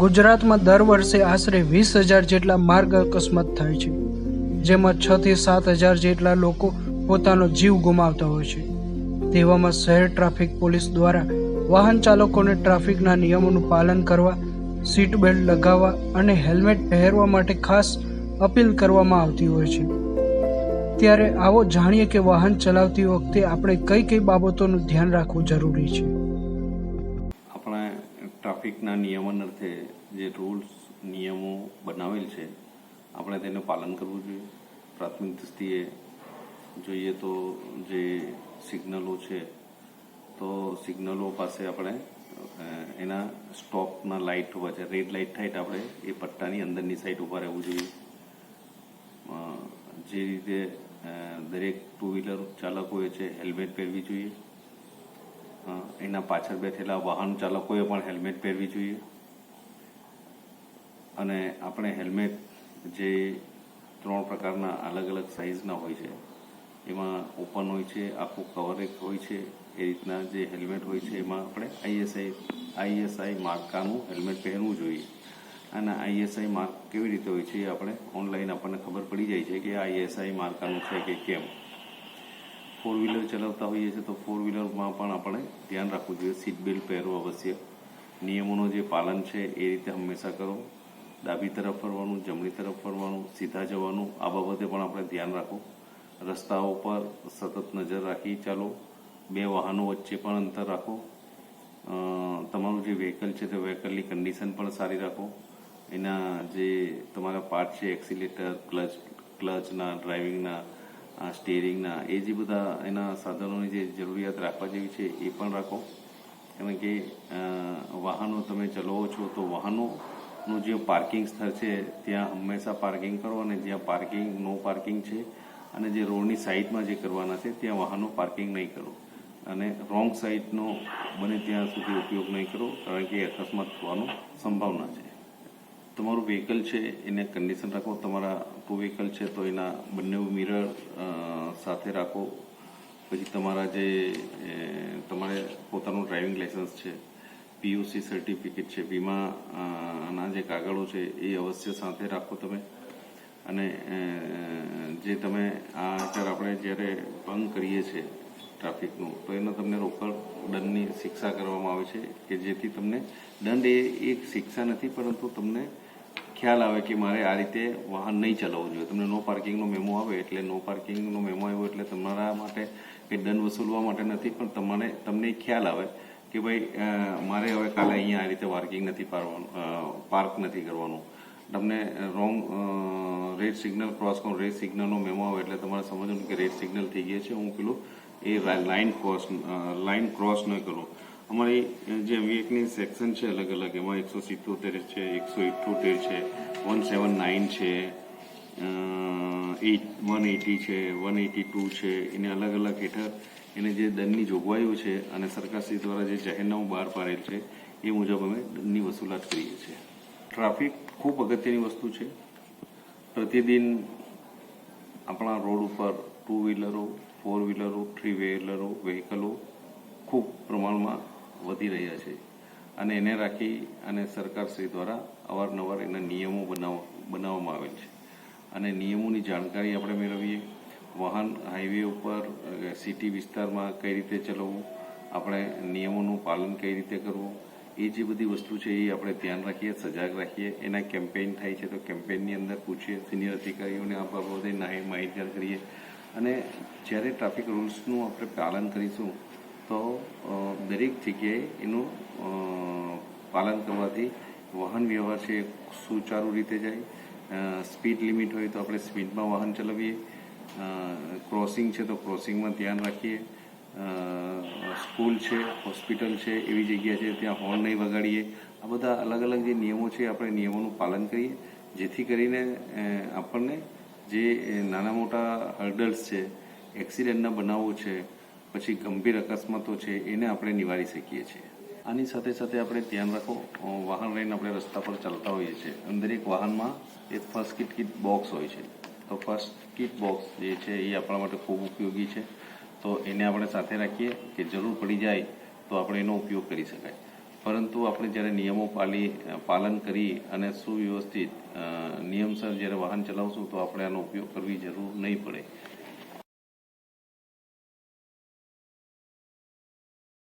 ગુજરાતમાં દર વર્ષે આશરે 20,000 જેટલા માર્ગ અકસ્માત થાય છે, જેમાં 6 થી 7,000 જેટલા લોકો પોતાનો જીવ ગુમાવતા હોય છે। તેવામાં શહેર ટ્રાફિક પોલીસ દ્વારા વાહન ચાલકોને ટ્રાફિકના નિયમોનું પાલન કરવા, સીટ બેલ્ટ લગાવવા અને હેલ્મેટ પહેરવા માટે ખાસ અપીલ કરવામાં આવતી હોય છે। ત્યારે આવો જાણીએ કે વાહન ચલાવતી વખતે આપણે કઈ કઈ બાબતોનું ધ્યાન રાખવું જરૂરી છે। આપણે ટ્રાફિકના નિયમન અર્થે જે રૂલ્સ નિયમો બનાવેલ છે આપણે તેનું પાલન કરવું જોઈએ। પ્રાથમિક દૃષ્ટિએ જોઈએ તો જે સિગ્નલો છે તો સિગ્નલો પાસે આપણે એના સ્ટોપના લાઇટ હોય છે, રેડ લાઇટ થાય તો આપણે એ પટ્ટાની અંદરની સાઈડ ઊભા રહેવું જોઈએ। જે રીતે દરેક ટુ વ્હીલર ચાલકોએ છે હેલ્મેટ પહેરવી જોઈએ, એના પાછળ બેઠેલા વાહન ચાલકોએ પણ હેલ્મેટ પહેરવી જોઈએ। અને આપણે હેલ્મેટ જે 3 પ્રકારના અલગ અલગ સાઇઝના હોય છે, એમાં ઓપન હોય છે, આખું કવરેજ હોય છે, એ રીતના જે હેલ્મેટ હોય છે એમાં આપણે આઈએસઆઈ માર્કાનું હેલ્મેટ પહેરવું જોઈએ। અને આઈએસઆઈ માર્ક કેવી રીતે હોય છે એ આપણે ઓનલાઈન આપણને ખબર પડી જાય છે કે આઈએસઆઈ માર્કાનું છે કે કેમ। 4 વ્હીલર ચલાવતા હોઈએ છીએ તો 4 વ્હીલરમાં પણ આપણે ધ્યાન રાખવું જોઈએ, સીટ બેલ્ટ પહેરવું અવશ્ય, નિયમોનું જે પાલન છે એ રીતે હંમેશા કરો, ડાબી તરફ ફરવાનું, જમણી તરફ ફરવાનું, સીધા જવાનું, આ બાબતે પણ આપણે ધ્યાન રાખો। રસ્તાઓ પર સતત નજર રાખી ચાલો, 2 વાહનો વચ્ચે પણ અંતર રાખો। તમારું જે વ્હીકલ છે તે વ્હીકલની કન્ડિશન પણ સારી રાખો, એના જે તમારા પાર્ટ છે એક્સિલેટર, ક્લચના, ડ્રાઇવિંગના, સ્ટીયરિંગના, એ જે બધા એના સાધનોની જે જરૂરિયાત રાખવા જેવી છે એ પણ રાખો। કારણ કે વાહનો તમે ચલાવો છો તો વાહનોનું જે પાર્કિંગ સ્થળ છે ત્યાં હંમેશા પાર્કિંગ કરો, અને જ્યાં નો પાર્કિંગ છે અને જે રોડની સાઈડમાં જે કરવાના છે ત્યાં વાહનો પાર્કિંગ નહીં કરો, અને રોંગ સાઈડનો બને ત્યાં સુધી ઉપયોગ નહીં કરો, કારણ કે અકસ્માત થવાની સંભાવના છે। તમારું વ્હીકલ છે એને કન્ડિશન રાખો, તમારા 2 વ્હીકલ છે તો એના બંને મિરર સાથે રાખો। પછી તમારા જે તમારે પોતાનું ડ્રાઇવિંગ લાઇસન્સ છે, પીયુસી સર્ટિફિકેટ છે, વીમાના જે કાગળો છે એ અવશ્ય સાથે રાખો તમે। અને જે તમે આપણે જ્યારે ભંગ કરીએ છીએ ટ્રાફિકનું તો એનો તમને રોકડ દંડની શિક્ષા કરવામાં આવે છે, કે જેથી તમને દંડ એ એક શિક્ષા નથી, પરંતુ તમને ખ્યાલ આવે કે મારે આ રીતે વાહન નહીં ચલાવવું જોઈએ। તમને નો પાર્કિંગનો મેમો આવે એટલે નો પાર્કિંગનો મેમો આવ્યો એટલે તમારા માટે કંઈ દંડ વસૂલવા માટે નથી, પણ તમને ખ્યાલ આવે કે ભાઈ મારે હવે કાલે અહીંયા આ રીતે પાર્ક નથી કરવાનું। તમને રોંગ રેડ સિગ્નલ ક્રોસ કરો, રેડ સિગ્નલનો મેમો આવે એટલે તમારે સમજવાનું કે રેડ સિગ્નલ થઈ ગયા છે, હું પેલું એ લાઇન ક્રોસ ન કરું। અમારી જે વિવેકની સેક્શન છે અલગ અલગ, એમાં 177 છે, 178 છે, 179 છે, 180 છે, 182 છે, એને અલગ અલગ હેઠળ એને જે દંડની જોગવાઈઓ છે અને સરકારશ્રી દ્વારા જે જાહેરનામું બહાર પાડેલ છે એ મુજબ અમે દંડની વસૂલાત કરીએ છીએ। ટ્રાફિક ખૂબ અગત્યની વસ્તુ છે। પ્રતિદિન આપણા રોડ ઉપર 2 વ્હીલરો, 4 વ્હીલરો, 3 વ્હીલરો, વ્હીકલો ખૂબ પ્રમાણમાં વધી રહ્યા છે, અને એને રાખી અને સરકારશ્રી દ્વારા અવારનવાર એના નિયમો બનાવવામાં આવેલ છે, અને નિયમોની જાણકારી આપણે મેળવીએ। વાહન હાઈવે ઉપર સિટી વિસ્તારમાં કઈ રીતે ચલાવવું, આપણે નિયમોનું પાલન કઈ રીતે કરવું, એ જે બધી વસ્તુ છે એ આપણે ધ્યાન રાખીએ, સજાગ રાખીએ। એના કેમ્પેઇન થાય છે તો કેમ્પેઇનની અંદર પૂછીએ, સિનિયર અધિકારીઓને આ બાબતે માહિતગાર કરીએ, અને જ્યારે ટ્રાફિક રૂલ્સનું આપણે પાલન કરીશું તો દરેક જગ્યાએ એનું પાલન કરવાથી વાહન વ્યવહાર છે સુચારુ રીતે જાય। સ્પીડ લિમિટ હોય તો આપણે સ્પીડમાં વાહન ચલાવીએ, ક્રોસિંગ છે તો ક્રોસિંગમાં ધ્યાન રાખીએ, સ્કૂલ છે, હોસ્પિટલ છે, એવી જગ્યા છે ત્યાં હોર્ન નહીં વગાડીએ। આ બધા અલગ અલગ જે નિયમો છે આપણે નિયમોનું પાલન કરીએ, જેથી કરીને આપણને જે નાના મોટા હર્ડલ્સ છે, એક્સિડન્ટના બનાવો છે, પછી ગંભીર અકસ્માતો છે, એને આપણે નિવારી શકીએ છીએ। આની સાથે સાથે આપણે ધ્યાન રાખો, વાહન લઈને આપણે રસ્તા પર ચાલતા હોઈએ છીએ, અંદર એક વાહનમાં એક ફર્સ્ટ કિટ બોક્સ હોય છે, તો ફર્સ્ટ કિટ બોક્સ જે છે એ આપણા માટે ખૂબ ઉપયોગી છે, તો એને આપણે સાથે રાખીએ કે જરૂર પડી જાય તો આપણે એનો ઉપયોગ કરી શકાય। પરંતુ આપણે જ્યારે નિયમો પાલન કરી અને સુવ્યવસ્થિત નિયમસર જ્યારે વાહન ચલાવશું તો આપણે આનો ઉપયોગ કરવી જરૂર નહીં પડે.